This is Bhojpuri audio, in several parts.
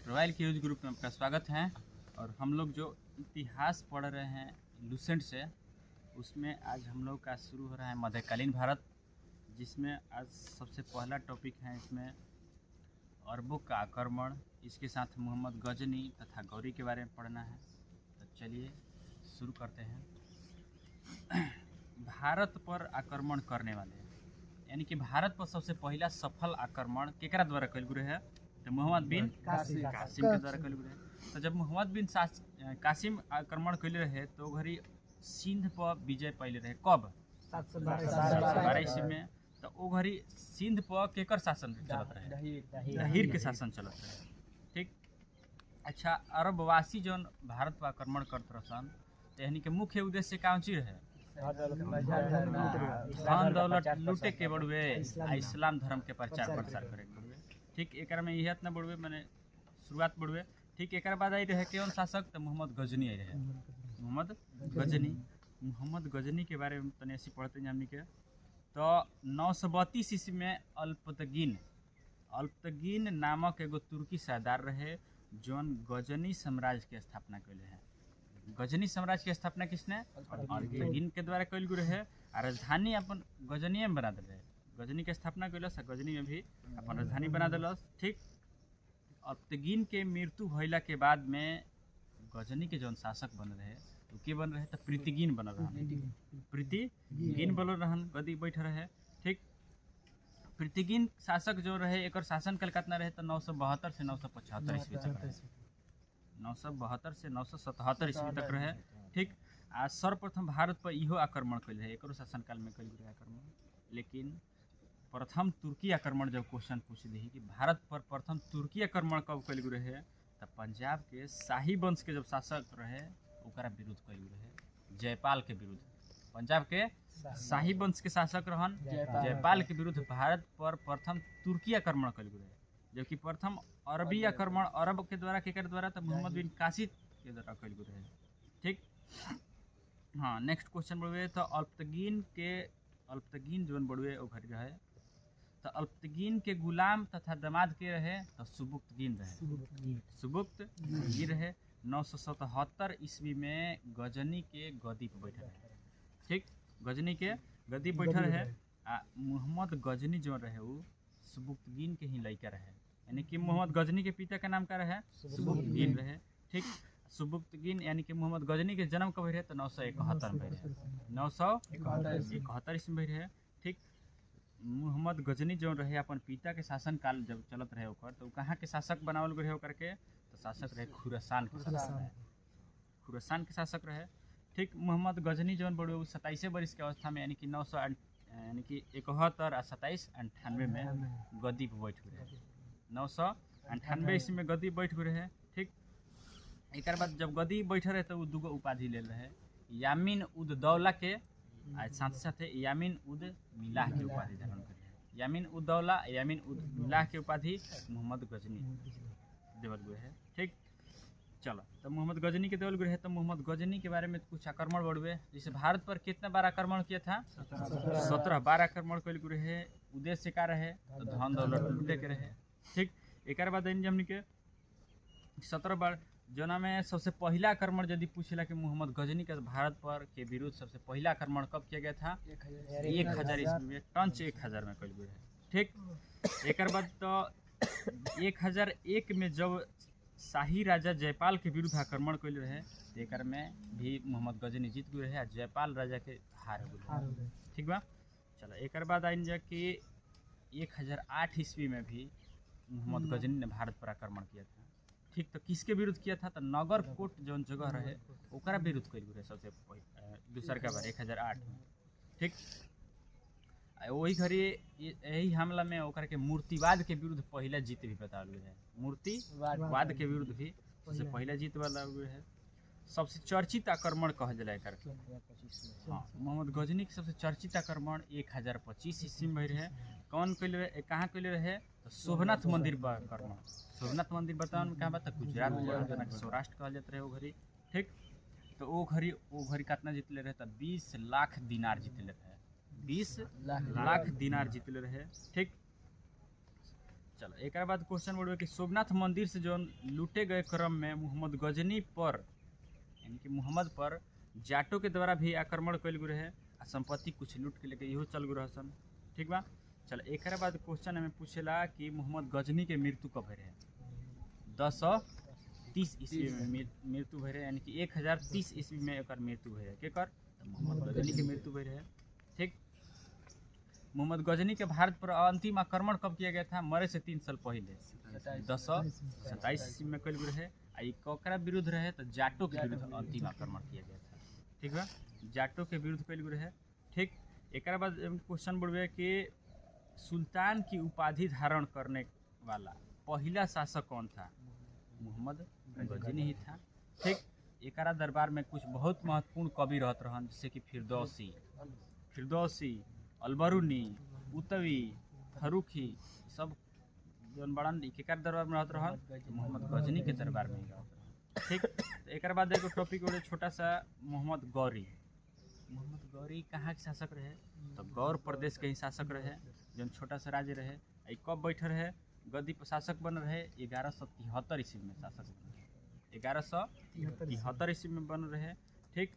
रॉयल न्यूज ग्रुप में आपका स्वागत है। और हम लोग जो इतिहास पढ़ रहे हैं लुसेंट से, उसमें आज हम लोग का शुरू हो रहा है मध्यकालीन भारत, जिसमें आज सबसे पहला टॉपिक है इसमें अरबों का आक्रमण। इसके साथ मोहम्मद गजनी तथा गौरी के बारे में पढ़ना है। तो चलिए शुरू करते हैं। भारत पर आक्रमण करने वाले, यानी कि भारत पर सबसे पहला सफल आक्रमण केकरा द्वारा कल गुरु है? तो मोहम्मद बिन कासिम के द्वारा कल गुरु है। तो जब मोहम्मद बिन कासिम आक्रमण कैले रहे तो घड़ी सिंध पर विजय पहले रहे। कब? 712 ईस्वी में। तो वो घड़ी सिंध पर केकर शासन चलत रहे? दहिर के शासन चलत रहे। ठीक। अच्छा, अरबवासी जो भारत पर आक्रमण करते रहसन, यानी कि मुख्य उद्देश्य कौन चीज रहे? धन दौलत लूटे के बड़ुए, इस्लाम धर्म के प्रचार प्रसार करे के बड़ुए। ठीक, एक में यह न बड़ुए मैंने शुरुआत बड़ुए। ठीक, एक बाद आई रहे कौन शासक? तो मोहम्मद गजनी आई रहे। मोहम्मद गजनी के बारे में तनी ऐसी पढ़ते हैं हमनी के। तो 932 ईस्वी में अल्पतगीन नामक एगो तुर्की सरदार रहे जौन गजनी साम्राज्य के स्थापना कैले हैं। गजनी साम्राज्य की स्थापना किसने? अल्पतगीन के द्वारा कैल गुरु है। और राजधानी अपन गजनी में बना दिले। गजनी के स्थापना कैलस, गजनी में भी अपन राजधानी बना दिलस। ठीक। अल्पतगीन के मृत्यु भइला के बाद में गजनी के जौन शासक बन रहे तो के बन रहे? तो प्रीतिगीन बन रहन गदी बैठ रहे। ठीक। प्रीतिगीन शासक जो रहे एक शासन कल कितना रहे? तो 972 से 975 ईस्वी तक रहे। 972 से 977 ईस्वी तक रहे। ठीक। आ सर्वप्रथम भारत पर इहो आक्रमण कैल है, एक शासनकाल में कैल गए आक्रमण। लेकिन प्रथम तुर्की आक्रमण जब क्वेश्चन पूछ दी कि भारत पर प्रथम तुर्की आक्रमण कब कैल गए है, तो पंजाब के शाही वंश के जब शासक रहे ओकरा विरुद्ध कैल गए, जयपाल के विरुद्ध। पंजाब के शाही वंश के शासक रहन जयपाल के विरुद्ध भारत पर प्रथम तुर्की आक्रमण कैल गए। जबकि प्रथम अरबी आक्रमण अरब के द्वारा केकर द्वारा? तो मोहम्मद बिन कासिम के द्वारा कैल गए। ठीक। हाँ, नेक्स्ट क्वेश्चन बढ़ुए। तो अल्पतगीन जो बढ़ुए वो घर रहे। तो अल्पतगीन के गुलाम तथा दामाद के रहे? तो सुबुक्तगीन रहे। 977 ईस्वी में गजनी के गद्दी पर बैठे रहे। ठीक। गजनी के गद्दी बैठे रहे। मोहम्मद गजनी जो रहे वो सुबुक्तगीन के ही लड़का रहे, यानी कि मोहम्मद गजनी के पिता का नाम क्या रहे? सुबुक्तगीन रहे। ठीक। सुबुक्तगीन यानी कि मोहम्मद गजनी के जन्म कब रहे? तो 971 में रहे। 971 ईस्वी में रहे। ठीक। मोहम्मद गजनी जो रहे अपन पिता के शासन काल जब चलत रहे ओकर, तो कहाँ के शासक बनावल गए ओकर के? तो शासक रहे खुरासान के शासक रहे। ठीक। मोहम्मद गजनी जो बड़े 27 वर्ष के अवस्था में, यानी कि 71 और 27 98 में गद्दी पर बैठ गए। 998 ईस्वी में गद्दी बैठ गए रहे। ठीक। एक बाद जब गद्दी बैठे रहे तो वो दूगो उपाधि ले रहे, यामीन उद दौला के साथ साथ यामीन उद मिलाह के उपाधि धारण करे। यामीन उद दौला यामीन उद मिलाह के उपाधि मोहम्मद गजनी देवल गए है। ठीक। चलो, तो मोहम्मद गजनी के देवल गए है। तो मोहम्मद गजनी के बारे में कुछ आक्रमण बढ़ुए। जैसे भारत पर कितना बार आक्रमण किया था? 17 बार आक्रमण कैल गए है। उद्देश्य क्या रहे? तो धन दौलत लूटे के रहे। ठीक। एक बाद हमनी के 17 बार जना में सबसे पहला आक्रमण यदि पूछेला कि मोहम्मद गजनी का भारत पर के विरुद्ध सबसे पहला आक्रमण कब किया गया था? 1000 ईस्वी में, टंच 1000 में कैल गए है। ठीक। एक बाद तो 1001 में जब शाही राजा जयपाल के विरुद्ध आक्रमण कैल रहे, एक में भी मोहम्मद गजनी जीत गए है, जयपाल राजा के हार गए। ठीक बा। चलो, एक बाद आइन जा कि 1008 ईस्वी में भी मोहम्मद गजनी ने भारत पर आक्रमण किया था। ठीक। तो किसके विरुद्ध किया था? तो नगरकोट जो जगह रहे ओकरा विरुद्ध कैल गए सबसे दूसर का बार 1008 में। ठीक। वही घड़ी यही हमला में ओकर के मूर्तिवाद के विरुद्ध पहला जीत भी बतावल गया है। मूर्तिवाद के विरुद्ध भी सबसे पहला जीत वाला हुए है। सबसे चर्चित आक्रमण कहल जाला एकर। हाँ, मोहम्मद गजनी के सबसे चर्चित आक्रमण 1025 ईस्वी में रहे। कौन कैले रहे? कहाँ कैले रहे? तो सोमनाथ मंदिर पर आक्रमण। सोमनाथ मंदिर बताओ कहाँ बात? गुजरात में, सौराष्ट्र कहल जाते रहे वो घड़ी। ठीक। तो वो घड़ी कितना जीतले रहे? तो 20 लाख दिनार जीतले रहे। 20 लाख दिनार जीतले रहे। ठीक। चलो एक बाद क्वेश्चन बढ़े कि सोमनाथ मंदिर से जो लूटे गए क्रम में मोहम्मद गजनी पर यानी कि मोहम्मद पर जाटो के द्वारा भी आक्रमण कल गए रहे आ संपत्ति कुछ लूट के लेके इहो चल गए सन। ठीक बा। चलो एक बाद क्वेश्चन हमें पूछेला कि मोहम्मद गजनी के मृत्यु कब रहे 1030 ईस्वी में मृत्यु भय रहे यानी कि 1030 ईस्वी में एक मृत्यु भय रहे केकर मोहम्मद गजनी के मृत्यु भय रहे। ठीक। मोहम्मद गजनी के भारत पर अंतिम आक्रमण कब किया गया था मरे से 3 साल पहले 1027 ईस्वी में कल रहे आ ककरा विरुद्ध रहे तो जाटो के विरुद्ध अंतिम आक्रमण किया गया था। ठीक है जाटो के विरुद्ध कल रहे। ठीक। एक बाद क्वेश्चन बढ़े कि सुल्तान की उपाधि धारण करने वाला पहला शासक कौन था मोहम्मद गजनी ही था। ठीक। एक दरबार में कुछ बहुत महत्वपूर्ण कवि रहते रहन जैसे कि फिरदौसी अलबरूनी उतवी फरूखी सब जौन बड़न एक दरबार में रहते रहन मोहम्मद गजनी के दरबार में ही रहते रहन। ठीक। तो एक बाद एगो टॉपिक बड़े छोटा सा मोहम्मद गौरी कहाँ के शासक रहे तो गौर प्रदेश के ही शासक रहे जौन छोटा सा राज्य रहे। कब बैठे रहे गद्दी पर शासक बन रहे 1173 ईस्वी में शासक बन रहे 1173 ईस्वी में बन रहे। ठीक।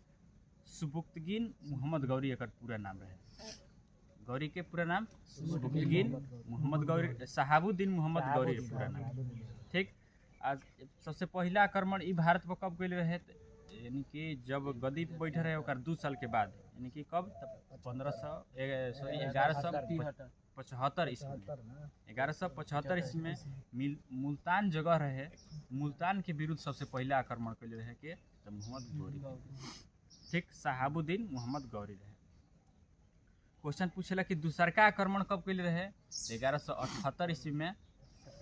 सुबुक्तगीन मोहम्मद गौरी एक पूरा नाम रहे। गौरी के पूरा नाम सुबुक्तगीन मोहम्मद गौरी शहाबुद्दीन मोहम्मद गौरी के पूरा नाम। ठीक। आज सबसे पहला आक्रमण ई भारत पर कब कैल रहे यानी कि जब गद्दी पर बैठे रहे 2 साल के बाद यानी कि कब 1175 ईस्वी में 1175 ईस्वी में मुल्तान जगह रहे मुल्तान के विरुद्ध सबसे पहला आक्रमण कैले रहे के तो मोहम्मद गौरी। ठीक। शहाबुद्दीन मोहम्मद गौरी रहे। क्वेश्चन पूछेला कि दूसरका आक्रमण कब कैले रहे 1178 ईस्वी में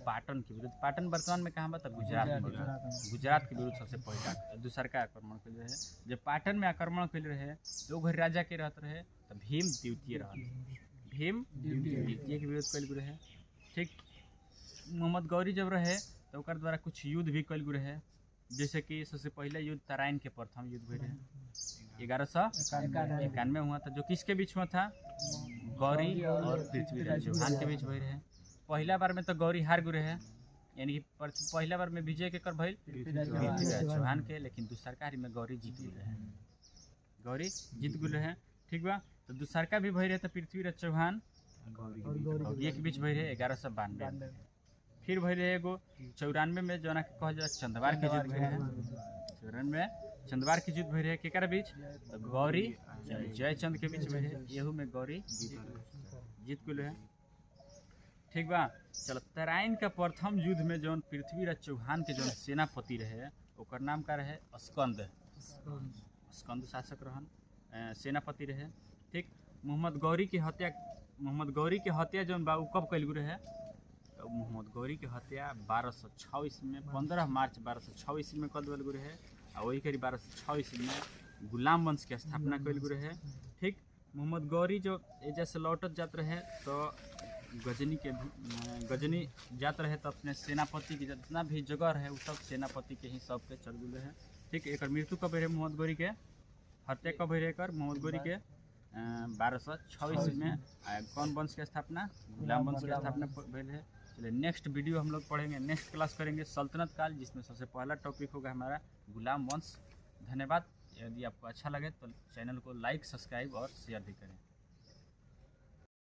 पाटन के विरुद्ध। पाटन वर्तमान में कहाँ बा गुजरात के विरुद्ध सबसे पहला दूसरका आक्रमण कैले रहे। जब पाटन में आक्रमण कैले रहे तो घर राजा के रहते रहे तो भीम द्वितीय के विरुद्ध कैल रहे। ठीक। मोहम्मद गौरी जब रहे तो ओकर द्वारा कुछ युद्ध भी कैल रहे जैसे कि सबसे पहले युद्ध तराइन के प्रथम युद्ध हुए रहे 1191 हुआ था जो किसके बीच में था गौरी और पृथ्वीराज चौहान के बीच हुए रहे। पहला बार में तो गौरी हार गए रहे यानी कि पहला बार में विजय के कर भइल पृथ्वीराज चौहान के लेकिन दूसरका में गौरी जीत गए रहे। ठीक बा। तो दूसरका भी भय रहे तो पृथ्वीराज चौहान गौरी के बीच भय रहे 1192 फिर भय रहे एगो 94 में जो कहल जाला चंदवार के युद्ध भय रहे 94 में चंदवार के युद्ध भय रहे केकरा बीच तो गौरी जयचंद के बीच भय रहे यहू में गौरी जीत गए रहे। ठीक बा। चलो तराइन का प्रथम युद्ध में जौन पृथ्वीराज चौहान के जौन सेनापति रहे ओकर नाम का रहे स्कंद शासक रहन सेनापति रहे। ठीक। मोहम्मद गौरी के हत्या जौन बा कब कैल गए रहे तो मोहम्मद गौरी के हत्या 1206 ईस्वी में 15 मार्च 1206 ईस्वी में कर दिल गए रहे और वही करीब 1206 ईस्वी में गुलाम वंश की स्थापना कैल गए रहे। ठीक। मोहम्मद गौरी जो एजा से लौटत जात रहे तो गजनी जात रहे तो अपने सेनापति की जितना भी जगह रहे वो सब सेनापति के ही सबके चल गए रहे। ठीक। एक मृत्यु कब रहे मोहम्मद गौरी के हत्या कब रहे कर मोहम्मद गौरी के 1206 ईस्वी में कौन वंश की स्थापना गुलाम वंश की स्थापना भइल है। चलिए नेक्स्ट वीडियो हम लोग पढ़ेंगे नेक्स्ट क्लास करेंगे सल्तनत काल जिसमें सबसे पहला टॉपिक होगा हमारा गुलाम वंश। धन्यवाद। यदि आपको अच्छा लगे तो चैनल को लाइक सब्सक्राइब और शेयर भी करें।